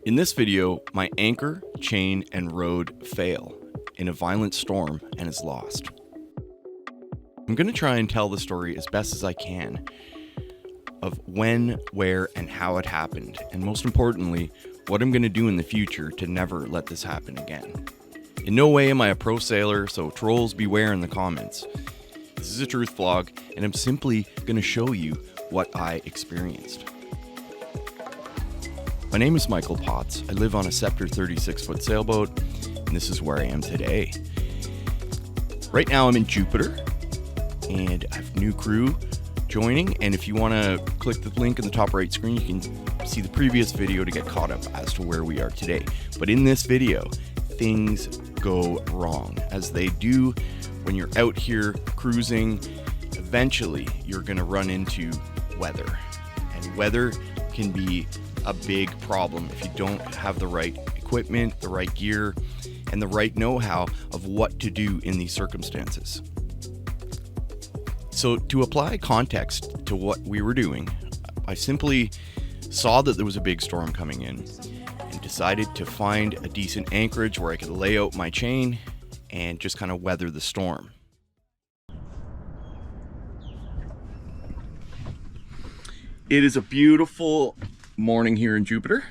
In this video, my anchor, chain, and rode fail in a violent storm and is lost. I'm going to try and tell the story as best as I can of when, where, and how it happened, and most importantly, what I'm going to do in the future to never let this happen again. In no way am I a pro sailor, so trolls beware in the comments. This is a truth vlog, and I'm simply going to show you what I experienced. My name is Michael Potts. I live on a Scepter 36-foot sailboat, and this is where I am today. Right now I'm in Jupiter, and I have a new crew joining, and if you want to click the link in the top right screen, you can see the previous video to get caught up as to where we are today. But in this video, things go wrong, as they do when you're out here cruising. Eventually, you're going to run into weather, and weather can be a big problem if you don't have the right equipment, the right gear, and the right know-how of what to do in these circumstances. So to apply context to what we were doing, I simply saw that there was a big storm coming in and decided to find a decent anchorage where I could lay out my chain and just kind of weather the storm. It is a beautiful morning here in Jupiter,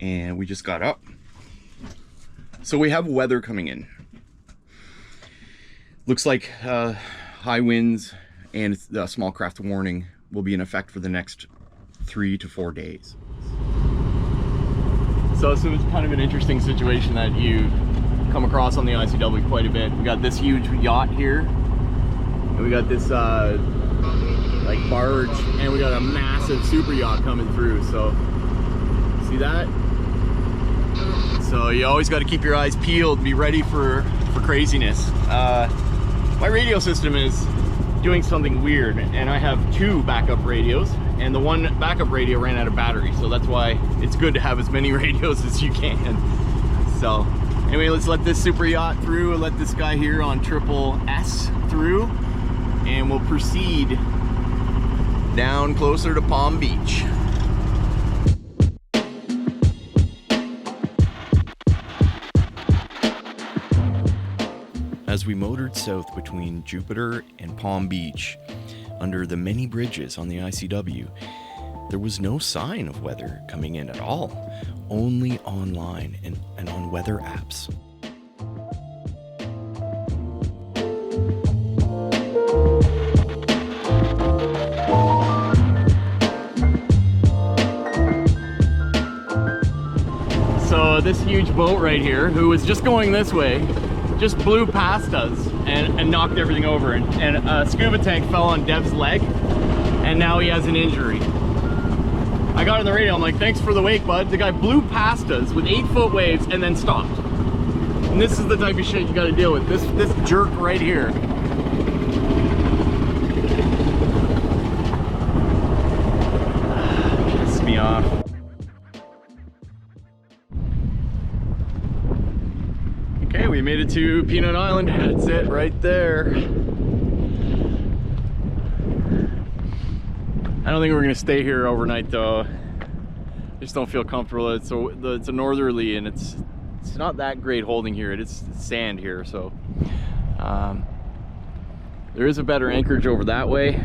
and we just got up. So we have weather coming in. Looks like high winds and the small craft warning will be in effect for the next 3 to 4 days. So it's kind of an interesting situation that you come across on the ICW quite a bit. We got this huge yacht here, and we got this like barge, and we got a massive super yacht coming through. So see that? So you always got to keep your eyes peeled, be ready for craziness. My radio system is doing something weird, and I have 2 backup radios, and the one backup radio ran out of battery, so that's why it's good to have as many radios as you can. So anyway, let's let this super yacht through and let this guy here on triple S through, and we'll proceed down closer to Palm Beach. As we motored south between Jupiter and Palm Beach, under the many bridges on the ICW, there was no sign of weather coming in at all, only online and on weather apps. So this huge boat right here, who was just going this way, just blew past us and knocked everything over, and a scuba tank fell on Dev's leg, and now he has an injury. I got on the radio, I'm like, thanks for the wake, bud. The guy blew past us with 8-foot waves and then stopped. And this is the type of shit you gotta deal with. This jerk right here. Pissed me off. Okay, we made it to Peanut Island. That's it right there. I don't think we're gonna stay here overnight though. I just don't feel comfortable. It's a northerly, and it's not that great holding here. It's sand here, so there is a better anchorage over that way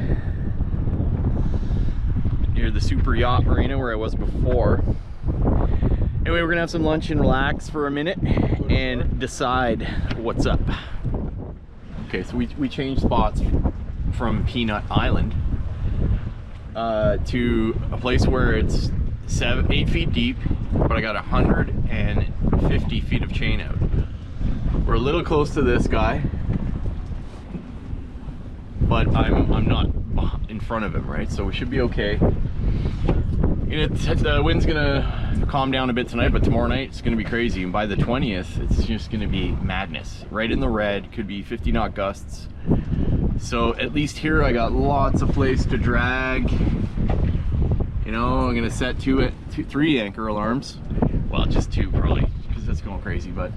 near the super yacht marina where I was before. Anyway, we're gonna have some lunch and relax for a minute and decide what's up. Okay, so we changed spots from Peanut Island to a place where it's 8 feet deep, but I got 150 feet of chain out. We're a little close to this guy, but I'm not in front of him, right? So we should be okay. The wind's gonna calm down a bit tonight, but tomorrow night it's gonna be crazy, and by the 20th it's just gonna be madness. Right in the red, could be 50 knot gusts. So at least here I got lots of place to drag. You know, I'm gonna set 3 anchor alarms. Well, just 2 probably, because that's going crazy, but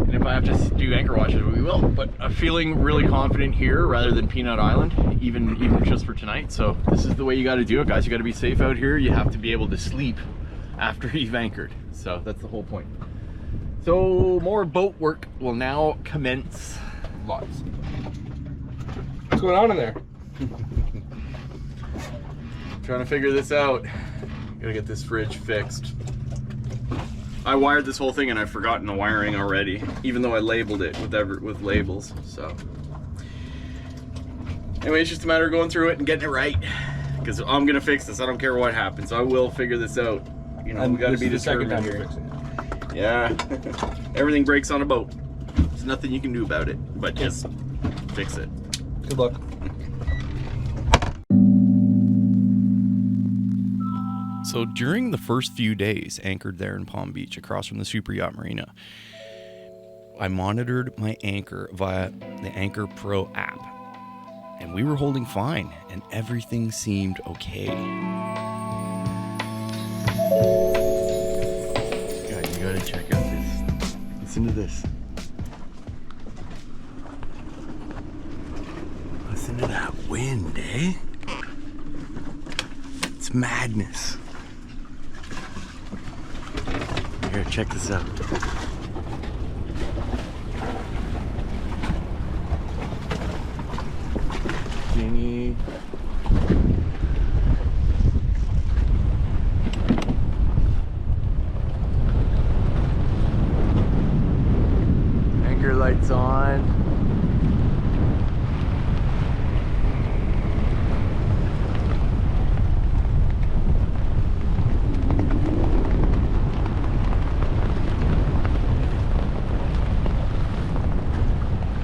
and if I have to do anchor watches, we will. But I'm feeling really confident here rather than Peanut Island, even just for tonight. So this is the way you got to do it, guys. You got to be safe out here. You have to be able to sleep after you've anchored. So that's the whole point. So more boat work will now commence. Lots. What's going on in there? Trying to figure this out. Gotta get this fridge fixed. I wired this whole thing and I've forgotten the wiring already, even though I labeled it with labels. So anyway, it's just a matter of going through it and getting it right, because I'm gonna fix this. I don't care what happens. I will figure this out. You know, And we gotta be the second determined time here. you're fixing it. Yeah. Everything breaks on a boat. There's nothing you can do about it, but just fix it. Good luck. So during the first few days anchored there in Palm Beach across from the Super Yacht Marina, I monitored my anchor via the Anchor Pro app. And we were holding fine and everything seemed okay. God, you gotta check out this. Listen to this. Listen to that wind, eh? It's madness. Here, check this out. Genie. Anchor lights on.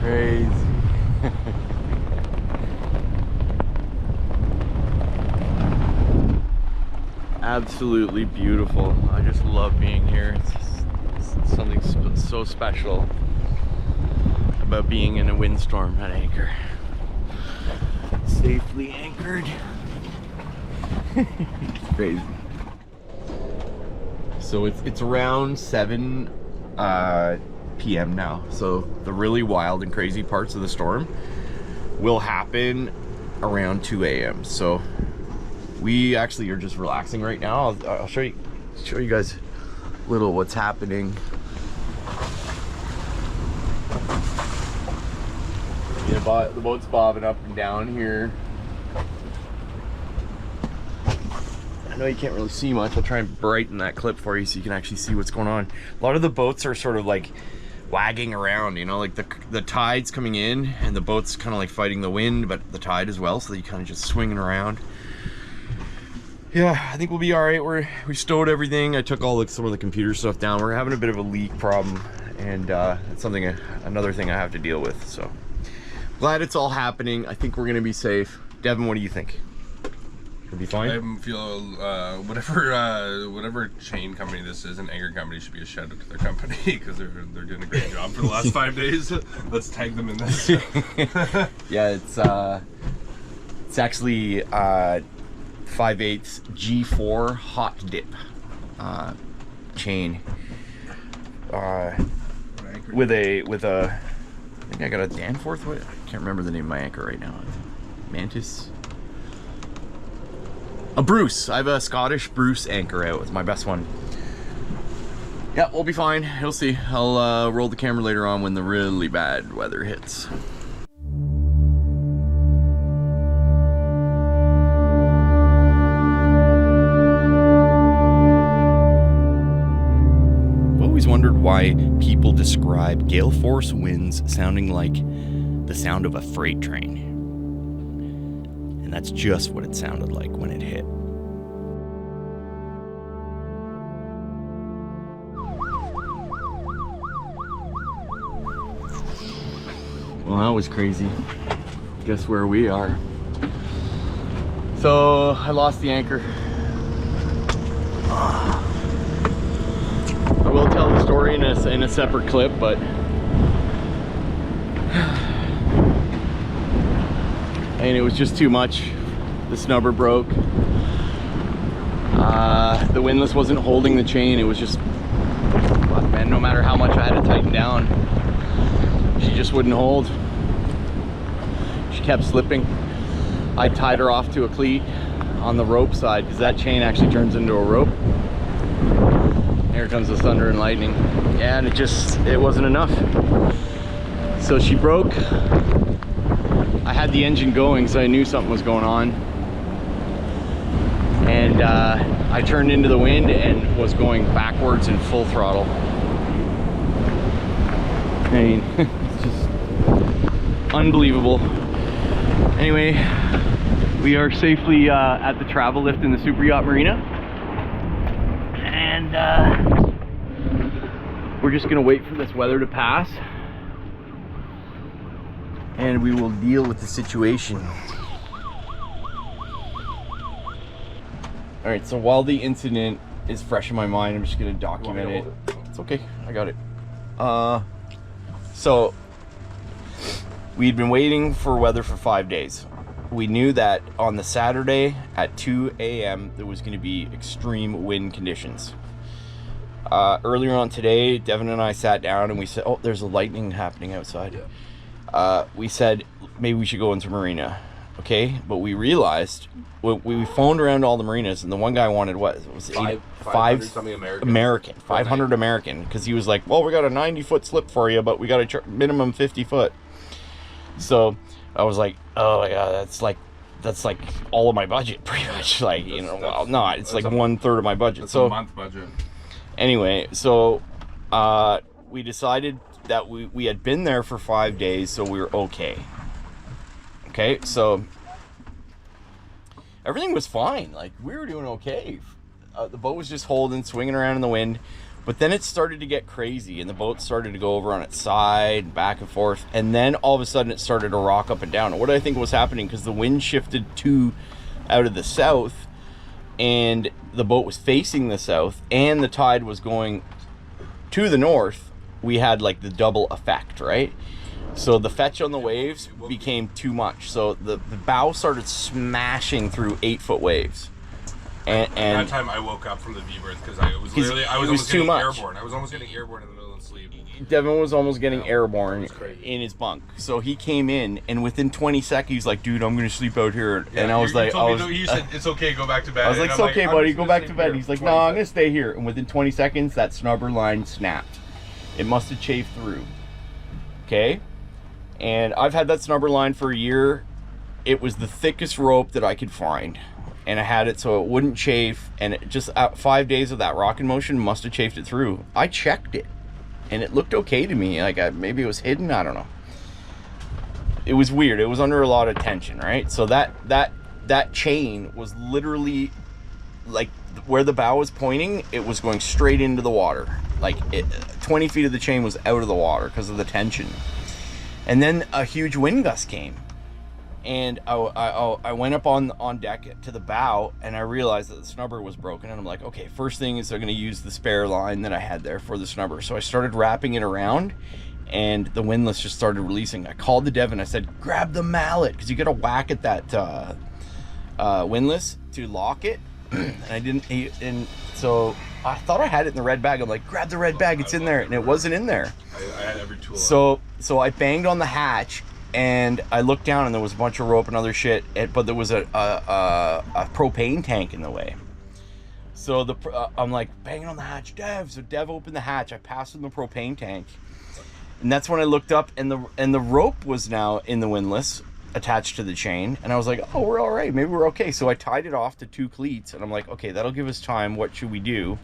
Crazy. Absolutely beautiful. I just love being here. It's something so special about being in a windstorm at anchor. Safely anchored. It's crazy. So it's around 7 p.m. now. So the really wild and crazy parts of the storm will happen around 2 a.m. So we actually are just relaxing right now. I'll show you guys a little what's happening. Yeah, the boat's bobbing up and down here. I know you can't really see much. I'll try and brighten that clip for you so you can actually see what's going on. A lot of the boats are sort of like wagging around, you know, like the tide's coming in and the boat's kind of like fighting the wind, but the tide as well, so you kind of just swinging around. Yeah, I think we'll be all right. We stowed everything. I took some of the computer stuff down. We're having a bit of a leak problem, and it's another thing I have to deal with. So glad it's all happening. I think we're gonna be safe. Devin, what do you think? It'll be fine. I feel whatever chain company this is, an anchor company, should be a shout out to their company because they're doing a great job for the last 5 days. Let's tag them in this. Yeah, it's actually 5/8 G4 hot dip chain with a I think I got a Danforth. What? I can't remember the name of my anchor right now. Mantis. A Bruce. I have a Scottish Bruce anchor out. It's my best one. Yeah, we'll be fine. You'll see. I'll roll the camera later on when the really bad weather hits. I've always wondered why people describe gale force winds sounding like the sound of a freight train. And that's just what it sounded like when it hit. Well, that was crazy. Guess where we are. So I lost the anchor. I will tell the story in a separate clip, but and it was just too much. The snubber broke. The windlass wasn't holding the chain. It was just, man, no matter how much I had to tighten down, she just wouldn't hold. She kept slipping. I tied her off to a cleat on the rope side because that chain actually turns into a rope. Here comes the thunder and lightning. Yeah, and it wasn't enough. So she broke. I had the engine going, so I knew something was going on. And I turned into the wind and was going backwards in full throttle. I mean, it's just unbelievable. Anyway, we are safely at the travel lift in the Super Yacht Marina. And we're just gonna wait for this weather to pass. And we will deal with the situation. All right, so while the incident is fresh in my mind, I'm just gonna document it. It's okay, I got it. So we'd been waiting for weather for 5 days. We knew that on the Saturday at 2 a.m. there was gonna be extreme wind conditions. Earlier on today, Devin and I sat down and we said, oh, there's a lightning happening outside. We said, maybe we should go into marina. Okay, but we realized, we phoned around all the marinas and the one guy wanted what? It was 500 something American. 500 American, because he was like, well, we got a 90-foot slip for you, but we got a minimum 50 foot. So I was like, oh my God, that's like all of my budget, pretty much. Like, you know, well, no, it's like 1/3 of my budget. That's so a month budget. Anyway, so we decided that we had been there for 5 days, so we were okay. Okay, so everything was fine. Like, we were doing okay. The boat was just holding, swinging around in the wind. But then it started to get crazy, and the boat started to go over on its side, back and forth. And then all of a sudden, it started to rock up and down. And what I think was happening, because the wind shifted out of the south, and the boat was facing the south, and the tide was going to the north, we had like the double effect, right? So the fetch on the waves became too much. So the bow started smashing through 8-foot waves. And that time I woke up from the V-berth because I was almost getting airborne. I was almost getting airborne in the middle of sleep. Devin was almost getting airborne in his bunk. So he came in, and within 20 seconds, he's like, dude, I'm going to sleep out here. Yeah, and I was like, he said, it's okay, go back to bed. I was like, it's okay, buddy, go back to bed. He's like, no, I'm going to stay here. And within 20 seconds, that snubber line snapped. It must have chafed through. Okay? And I've had that snubber line for a year. It was the thickest rope that I could find. And I had it so it wouldn't chafe. And it just 5 days of that rocking motion must have chafed it through. I checked it. And it looked okay to me. Like, maybe it was hidden. I don't know. It was weird. It was under a lot of tension, right? So that chain was literally, like, where the bow was pointing, it was going straight into the water. Like, 20 feet of the chain was out of the water because of the tension. And then a huge wind gust came. And I went up on deck to the bow, and I realized that the snubber was broken. And I'm like, okay, first thing is they're going to use the spare line that I had there for the snubber. So I started wrapping it around, and the windlass just started releasing. I called the Devin. I said, grab the mallet, because you got to whack at that windlass to lock it. And I didn't. And so I thought I had it in the red bag. I'm like, grab the red bag. It's in there. And it wasn't in there. I had every tool. So I banged on the hatch. And I looked down, and there was a bunch of rope and other shit, but there was a propane tank in the way. So I'm like banging on the hatch, Dev. So Dev opened the hatch. I passed him the propane tank, and that's when I looked up, and the rope was now in the windlass, attached to the chain. And I was like, oh, we're all right. Maybe we're okay. So I tied it off to 2 cleats, and I'm like, okay, that'll give us time. What should we do?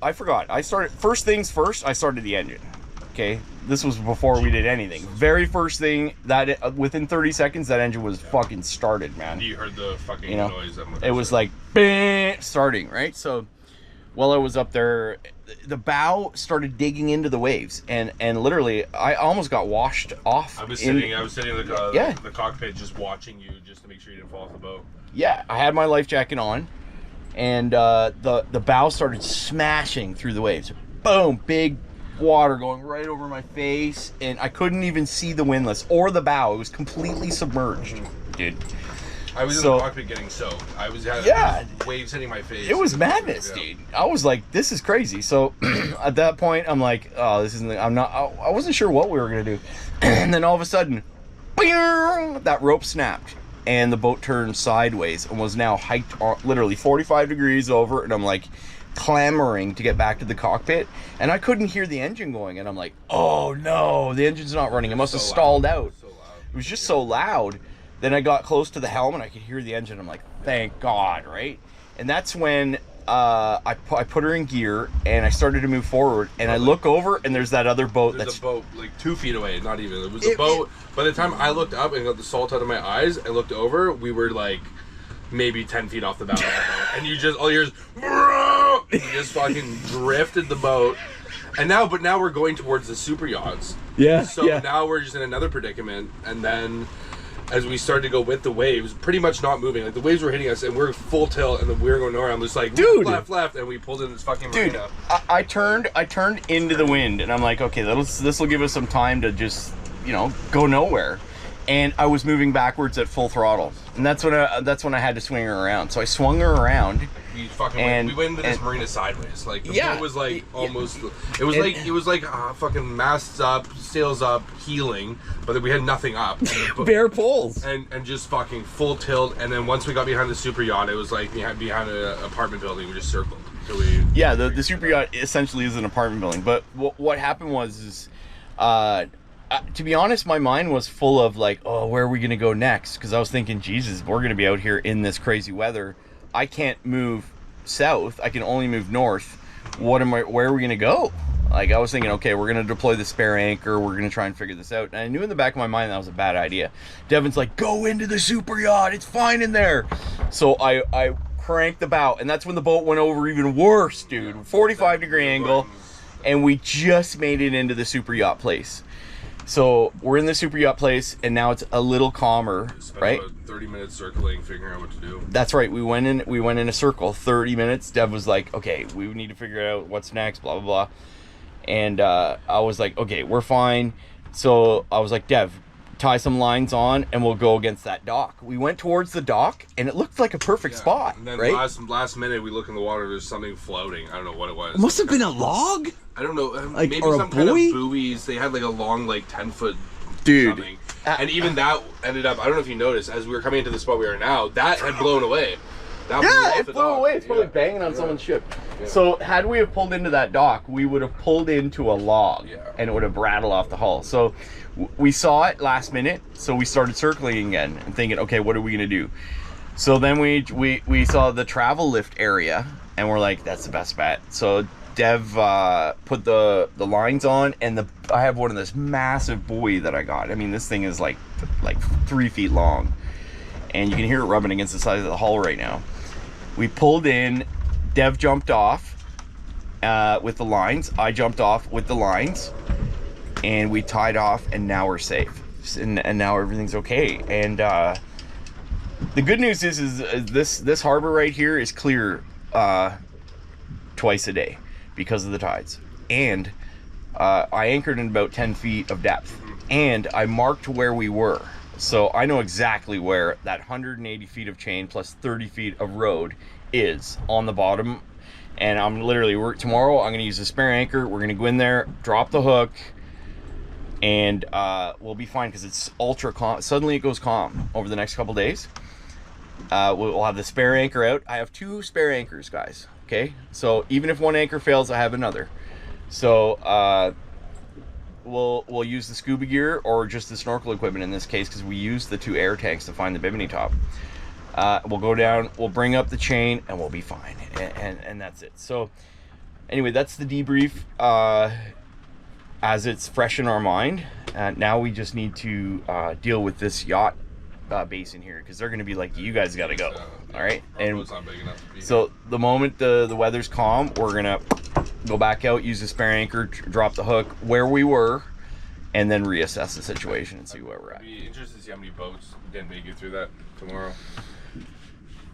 I forgot. First things first. I started the engine. Okay, this was before we did anything. Very first thing, that within 30 seconds, that engine was fucking started, man. You heard the fucking noise. It was like, bang, starting, right? So while I was up there, the bow started digging into the waves, and literally, I almost got washed off. I was sitting in the cockpit just watching you, just to make sure you didn't fall off the boat. Yeah, I had my life jacket on, and the bow started smashing through the waves. Boom, big water going right over my face, and I couldn't even see the windlass or the bow. It was completely submerged, dude. I was in the cockpit getting soaked. I was having waves hitting my face. It was madness, dude. I was like, this is crazy. So at that point, I'm like, oh, this isn't. I wasn't sure what we were gonna do, and then all of a sudden, that rope snapped, and the boat turned sideways and was now hiked on, literally 45 degrees over, and I'm like, clamoring to get back to the cockpit, and I couldn't hear the engine going, and I'm like, oh no, the engine's not running. It must have stalled out. It was just so loud. Then I got close to the helm and I could hear the engine. I'm like, thank God, right? And that's when I put her in gear and I started to move forward, and I look over and there's that other boat. There's a boat like 2 feet away, not even. It was a boat. By the time I looked up and got the salt out of my eyes and looked over, we were like maybe 10 feet off the bow of the boat. And you just, all you hear is, you just fucking drifted the boat. And now we're going towards the super yachts. Yeah. So now we're just in another predicament. And then as we started to go with the waves, pretty much not moving. Like the waves were hitting us and we're full tilt and we were going nowhere. I'm just like, dude, left, and we pulled in this fucking marina. I turned into the wind and I'm like, okay, this will give us some time to just, go nowhere. And I was moving backwards at full throttle, and that's when I had to swing her around. So I swung her around. We went into this marina sideways. Like the boat was like almost. It was like fucking masts up, sails up, heeling, but then we had nothing up. Bare poles. And just fucking full tilt. And then once we got behind the super yacht, it was like behind an apartment building. We just circled. So the super yacht essentially is an apartment building. But what happened was to be honest, my mind was full of like, oh, where are we going to go next? Because I was thinking, Jesus, we're going to be out here in this crazy weather. I can't move south. I can only move north. Where are we going to go? Like, I was thinking, okay, we're going to deploy the spare anchor. We're going to try and figure this out. And I knew in the back of my mind that was a bad idea. Devin's like, go into the super yacht. It's fine in there. So I cranked the bow. And that's when the boat went over even worse, dude. 45-degree angle. And we just made it into the super yacht place. So we're in the super yacht place, and now it's a little calmer, right? About 30 minutes circling, figuring out what to do. That's right. We went in a circle, 30 minutes. Dev was like, okay, we need to figure out what's next, blah, blah, blah. And I was like, okay, we're fine. So I was like, Dev, tie some lines on, and we'll go against that dock. We went towards the dock, and it looked like a perfect spot, and then right? last minute, we look in the water, there's something floating. I don't know what it was. It must have been a log? I don't know, like, maybe or some kind of buoys. They had like a long, like 10-foot something. And even that ended up, I don't know if you noticed, as we were coming into the spot we are now, that had blown away. It flew away. It's probably banging on someone's ship. Yeah. So had we have pulled into that dock, we would have pulled into a log, and it would have rattled off the hull. So we saw it last minute, so we started circling again and thinking, okay, what are we gonna do? So then we saw the travel lift area, and we're like, that's the best bet. So Dev put the lines on, and I have one of this massive buoy that I got. I mean, this thing is like 3 feet long, and you can hear it rubbing against the side of the hull right now. We pulled in, Dev jumped off with the lines. I jumped off with the lines, and we tied off, and now we're safe. And now everything's okay. And the good news is this harbor right here is clear twice a day because of the tides. And I anchored in about 10 feet of depth, and I marked where we were. So I know exactly where that 180 feet of chain plus 30 feet of road is on the bottom. And I'm literally, tomorrow I'm going to use a spare anchor. We're going to go in there, drop the hook, and we'll be fine because it's ultra calm. Suddenly it goes calm over the next couple days. We'll have the spare anchor out. I have 2 spare anchors, guys. Okay, so even if one anchor fails, I have another. So we'll use the scuba gear or just the snorkel equipment in this case, because we use the 2 air tanks to find the bimini top. We'll go down, we'll bring up the chain, and we'll be fine. And that's it. So anyway, that's the debrief as it's fresh in our mind. Now we just need to deal with this yacht basin here, because they're going to be like, you guys got to go. All right. And not big enough to be so the moment the weather's calm, we're going to go back out, use the spare anchor, drop the hook where we were, and then reassess the situation and see where we're at. I'd be interested to see how many boats didn't make it through that tomorrow.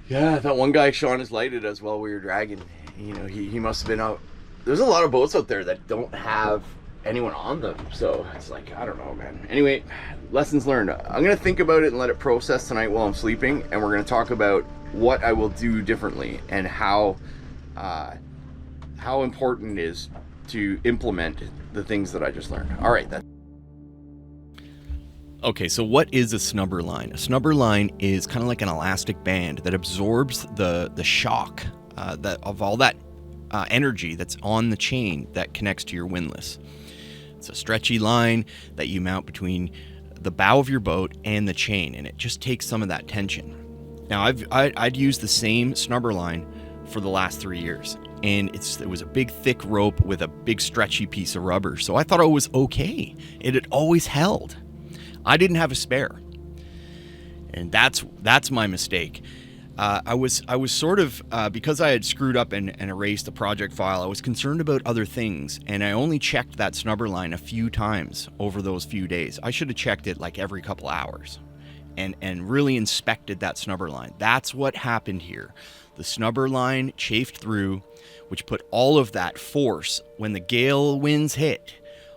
Yeah, that one guy shone his light at us while we were dragging. You know, he must have been out. There's a lot of boats out there that don't have anyone on them, so it's like, I don't know, man. Anyway, lessons learned. I'm gonna think about it and let it process tonight while I'm sleeping, and we're gonna talk about what I will do differently and how important it is to implement the things that I just learned. All right, that's Okay, so what is a snubber line? A snubber line is kind of like an elastic band that absorbs the shock of all that energy that's on the chain that connects to your windlass. It's a stretchy line that you mount between the bow of your boat and the chain, and it just takes some of that tension. Now, I'd used the same snubber line for the last 3 years, and it was a big thick rope with a big stretchy piece of rubber, so I thought it was okay. It had always held. I didn't have a spare, and that's my mistake. I was sort of, because I had screwed up and erased the project file, I was concerned about other things, and I only checked that snubber line a few times over those few days. I should have checked it like every couple hours and really inspected that snubber line. That's what happened here. The snubber line chafed through, which put all of that force, when the gale winds hit,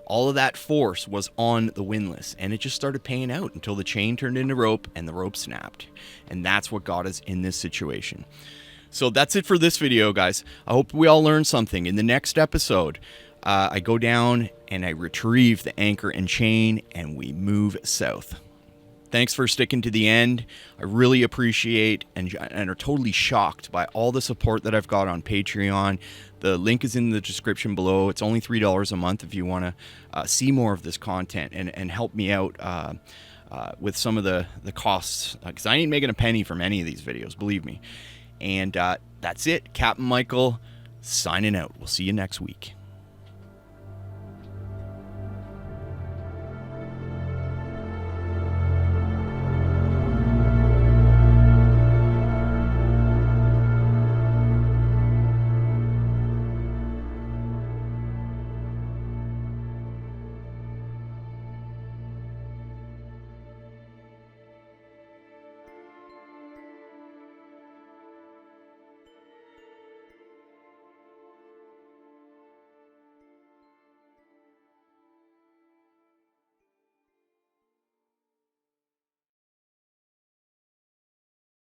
all of that force was on the windlass, and it just started paying out until the chain turned into rope and the rope snapped. And that's what got us in this situation. So that's it for this video, guys. I hope we all learned something. In the next episode, I go down and I retrieve the anchor and chain, and we move south. Thanks for sticking to the end. I really appreciate and are totally shocked by all the support that I've got on Patreon. The link is in the description below. It's only $3 a month if you want to see more of this content and help me out with some of the costs, because I ain't making a penny from any of these videos, believe me. And that's it. Captain Michael signing out. We'll see you next week.